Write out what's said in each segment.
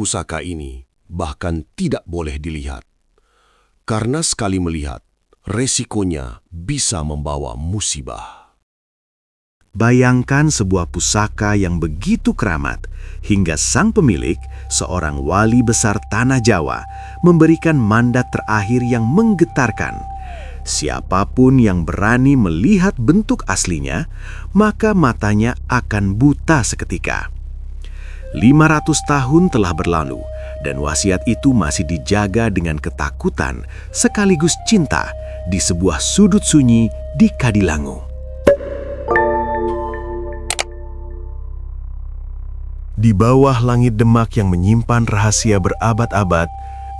pusaka ini bahkan tidak boleh dilihat. Karena sekali melihat, resikonya bisa membawa musibah. Bayangkan sebuah pusaka yang begitu keramat, hingga sang pemilik, seorang wali besar tanah Jawa, memberikan mandat terakhir yang menggetarkan. Siapapun yang berani melihat bentuk aslinya, maka matanya akan buta seketika. 500 tahun telah berlalu, dan wasiat itu masih dijaga dengan ketakutan sekaligus cinta di sebuah sudut sunyi di Kadilangu. Di bawah langit Demak yang menyimpan rahasia berabad-abad,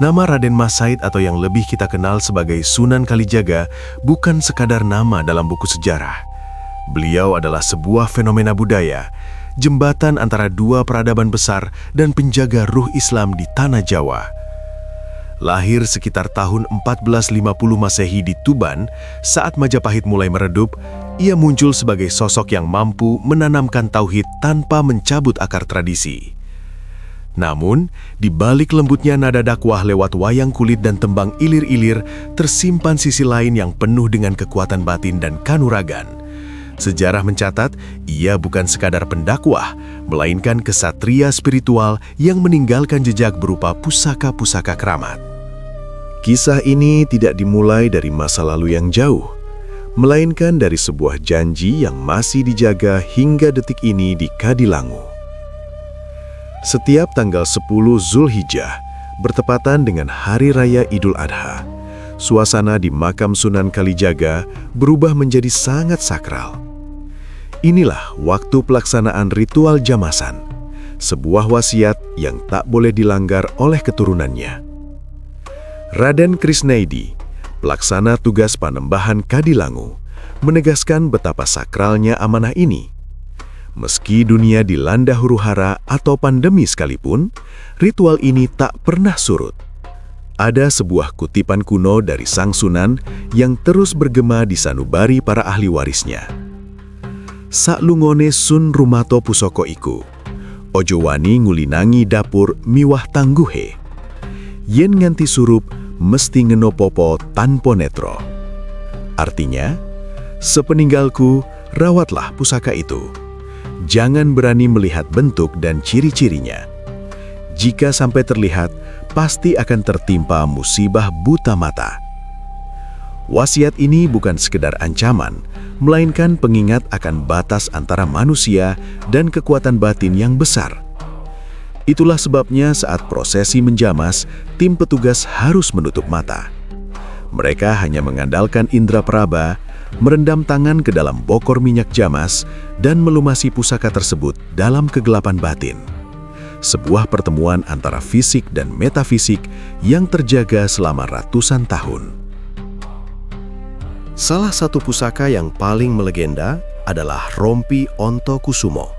nama Raden Mas Said atau yang lebih kita kenal sebagai Sunan Kalijaga bukan sekadar nama dalam buku sejarah. Beliau adalah sebuah fenomena budaya, jembatan antara dua peradaban besar dan penjaga ruh Islam di tanah Jawa. Lahir sekitar tahun 1450 Masehi di Tuban, saat Majapahit mulai meredup, ia muncul sebagai sosok yang mampu menanamkan tauhid tanpa mencabut akar tradisi. Namun, di balik lembutnya nada dakwah lewat wayang kulit dan tembang ilir-ilir, tersimpan sisi lain yang penuh dengan kekuatan batin dan kanuragan. Sejarah mencatat, ia bukan sekadar pendakwah, melainkan kesatria spiritual yang meninggalkan jejak berupa pusaka-pusaka keramat. Kisah ini tidak dimulai dari masa lalu yang jauh, melainkan dari sebuah janji yang masih dijaga hingga detik ini di Kadilangu. Setiap tanggal 10 Zulhijjah, bertepatan dengan Hari Raya Idul Adha, suasana di makam Sunan Kalijaga berubah menjadi sangat sakral. Inilah waktu pelaksanaan ritual jamasan, sebuah wasiat yang tak boleh dilanggar oleh keturunannya. Raden Krisnaidi, pelaksana tugas Panembahan Kadilangu, menegaskan betapa sakralnya amanah ini. Meski dunia dilanda huru-hara atau pandemi sekalipun, ritual ini tak pernah surut. Ada sebuah kutipan kuno dari Sang Sunan yang terus bergema di sanubari para ahli warisnya. Saklungone sun rumato pusoko iku, ojo wani ngulinangi dapur miwah tangguhe. Yen nganti surup, mesti ngenopopo tanpo netro. Artinya, sepeninggalku, rawatlah pusaka itu. Jangan berani melihat bentuk dan ciri-cirinya. Jika sampai terlihat, pasti akan tertimpa musibah buta mata. Wasiat ini bukan sekedar ancaman, melainkan pengingat akan batas antara manusia dan kekuatan batin yang besar. Itulah sebabnya saat prosesi menjamas, tim petugas harus menutup mata. Mereka hanya mengandalkan indera peraba, merendam tangan ke dalam bokor minyak jamas, dan melumasi pusaka tersebut dalam kegelapan batin. Sebuah pertemuan antara fisik dan metafisik yang terjaga selama ratusan tahun. Salah satu pusaka yang paling melegenda adalah Rompi Onto Kusumo.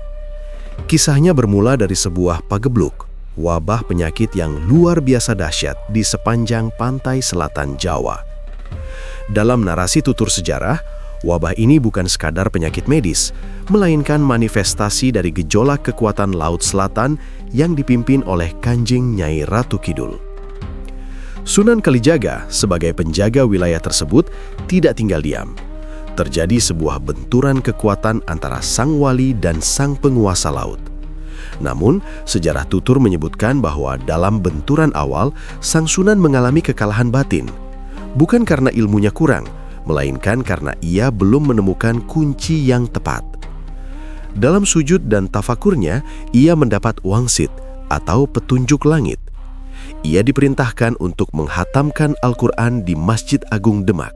Kisahnya bermula dari sebuah pagebluk, wabah penyakit yang luar biasa dahsyat di sepanjang pantai selatan Jawa. Dalam narasi tutur sejarah, wabah ini bukan sekadar penyakit medis, melainkan manifestasi dari gejolak kekuatan Laut Selatan yang dipimpin oleh Kanjeng Nyai Ratu Kidul. Sunan Kalijaga sebagai penjaga wilayah tersebut tidak tinggal diam. Terjadi sebuah benturan kekuatan antara sang wali dan sang penguasa laut. Namun, sejarah tutur menyebutkan bahwa dalam benturan awal, sang Sunan mengalami kekalahan batin. Bukan karena ilmunya kurang, melainkan karena ia belum menemukan kunci yang tepat. Dalam sujud dan tafakurnya, ia mendapat wangsit atau petunjuk langit. Ia diperintahkan untuk menghatamkan Al-Quran di Masjid Agung Demak.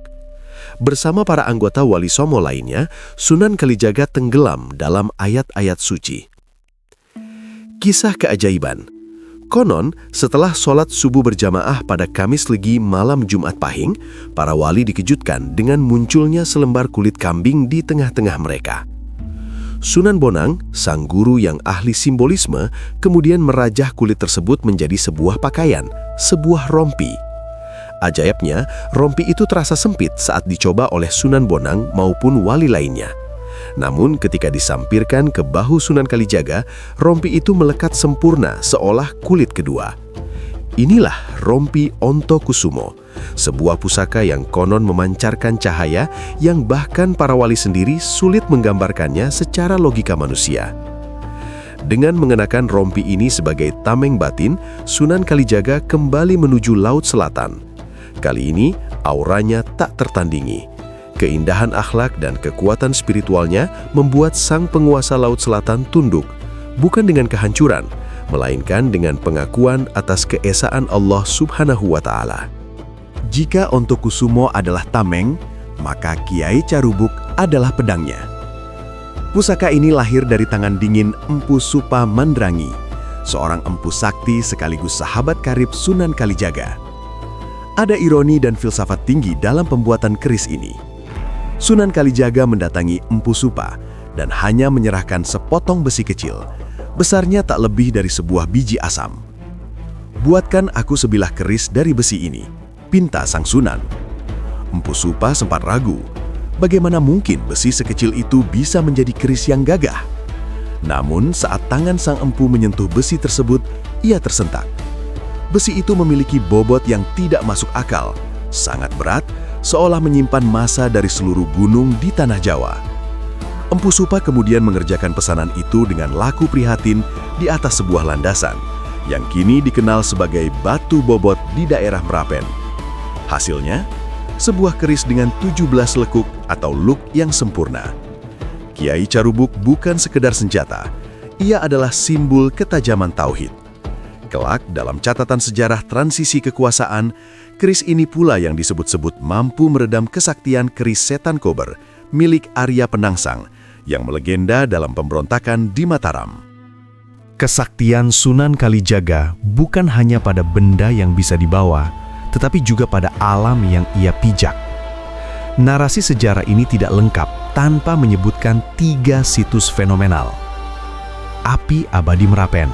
Bersama para anggota Wali Songo lainnya, Sunan Kalijaga tenggelam dalam ayat-ayat suci. Kisah keajaiban. Konon, setelah sholat subuh berjamaah pada Kamis Legi malam Jumat Pahing, para wali dikejutkan dengan munculnya selembar kulit kambing di tengah-tengah mereka. Sunan Bonang, sang guru yang ahli simbolisme, kemudian merajah kulit tersebut menjadi sebuah pakaian, sebuah rompi. Ajaibnya, rompi itu terasa sempit saat dicoba oleh Sunan Bonang maupun wali lainnya. Namun ketika disampirkan ke bahu Sunan Kalijaga, rompi itu melekat sempurna seolah kulit kedua. Inilah rompi Ontokusumo, sebuah pusaka yang konon memancarkan cahaya yang bahkan para wali sendiri sulit menggambarkannya secara logika manusia. Dengan mengenakan rompi ini sebagai tameng batin, Sunan Kalijaga kembali menuju Laut Selatan. Kali ini, auranya tak tertandingi. Keindahan akhlak dan kekuatan spiritualnya membuat sang penguasa Laut Selatan tunduk, bukan dengan kehancuran, melainkan dengan pengakuan atas keesaan Allah Subhanahu wa Ta'ala. Jika Ontokusumo adalah tameng, maka Kiai Carubuk adalah pedangnya. Pusaka ini lahir dari tangan dingin Empu Supa Mandrangi, seorang empu sakti sekaligus sahabat karib Sunan Kalijaga. Ada ironi dan filsafat tinggi dalam pembuatan keris ini. Sunan Kalijaga mendatangi Empu Supa dan hanya menyerahkan sepotong besi kecil, besarnya tak lebih dari sebuah biji asam. "Buatkan aku sebilah keris dari besi ini," pinta sang Sunan. Empu Supa sempat ragu, bagaimana mungkin besi sekecil itu bisa menjadi keris yang gagah? Namun saat tangan sang empu menyentuh besi tersebut, ia tersentak. Besi itu memiliki bobot yang tidak masuk akal, sangat berat, seolah menyimpan massa dari seluruh gunung di tanah Jawa. Empu Supa kemudian mengerjakan pesanan itu dengan laku prihatin di atas sebuah landasan, yang kini dikenal sebagai Batu Bobot di daerah Merapen. Hasilnya, sebuah keris dengan 17 lekuk atau luk yang sempurna. Kiai Carubuk bukan sekedar senjata, ia adalah simbol ketajaman tauhid. Kelak dalam catatan sejarah transisi kekuasaan, keris ini pula yang disebut-sebut mampu meredam kesaktian keris setan kober milik Arya Penangsang yang melegenda dalam pemberontakan di Mataram. Kesaktian Sunan Kalijaga bukan hanya pada benda yang bisa dibawa, tetapi juga pada alam yang ia pijak. Narasi sejarah ini tidak lengkap tanpa menyebutkan 3 situs fenomenal. Api abadi Merapen.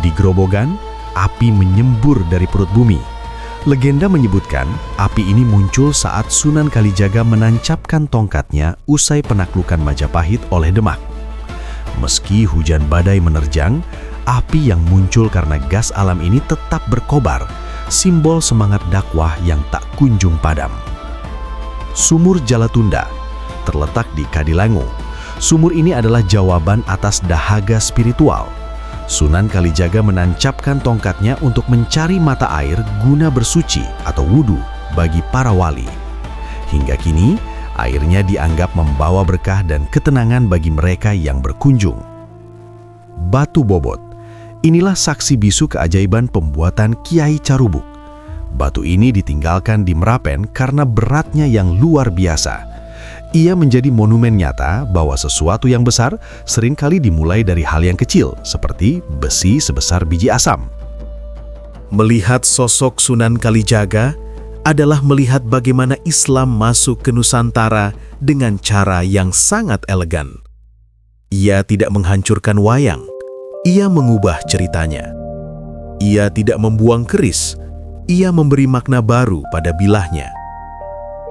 Di Grobogan, api menyembur dari perut bumi. Legenda menyebutkan api ini muncul saat Sunan Kalijaga menancapkan tongkatnya usai penaklukan Majapahit oleh Demak. Meski hujan badai menerjang, api yang muncul karena gas alam ini tetap berkobar, simbol semangat dakwah yang tak kunjung padam. Sumur Jalatunda terletak di Kadilango. Sumur ini adalah jawaban atas dahaga spiritual. Sunan Kalijaga menancapkan tongkatnya untuk mencari mata air guna bersuci atau wudhu bagi para wali. Hingga kini, airnya dianggap membawa berkah dan ketenangan bagi mereka yang berkunjung. Batu Bobot. Inilah saksi bisu keajaiban pembuatan Kiai Carubuk. Batu ini ditinggalkan di Merapen karena beratnya yang luar biasa. Ia menjadi monumen nyata bahwa sesuatu yang besar seringkali dimulai dari hal yang kecil, seperti besi sebesar biji asam. Melihat sosok Sunan Kalijaga adalah melihat bagaimana Islam masuk ke Nusantara dengan cara yang sangat elegan. Ia tidak menghancurkan wayang, ia mengubah ceritanya. Ia tidak membuang keris, ia memberi makna baru pada bilahnya.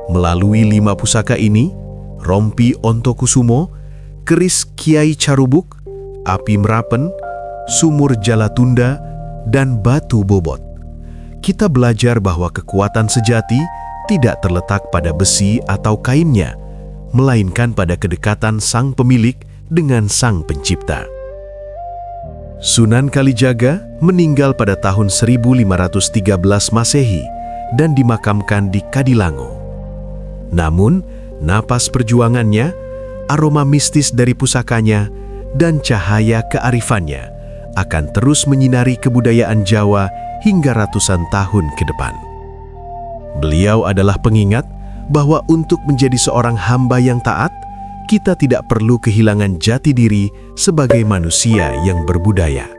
Melalui 5 pusaka ini, rompi Ontokusumo, keris Kiai Carubuk, api Merapen, sumur Jalatunda, dan batu bobot, kita belajar bahwa kekuatan sejati tidak terletak pada besi atau kainnya, melainkan pada kedekatan sang pemilik dengan sang pencipta. Sunan Kalijaga meninggal pada tahun 1513 Masehi dan dimakamkan di Kadilango. Namun, napas perjuangannya, aroma mistis dari pusakanya, dan cahaya kearifannya akan terus menyinari kebudayaan Jawa hingga ratusan tahun ke depan. Beliau adalah pengingat bahwa untuk menjadi seorang hamba yang taat, kita tidak perlu kehilangan jati diri sebagai manusia yang berbudaya.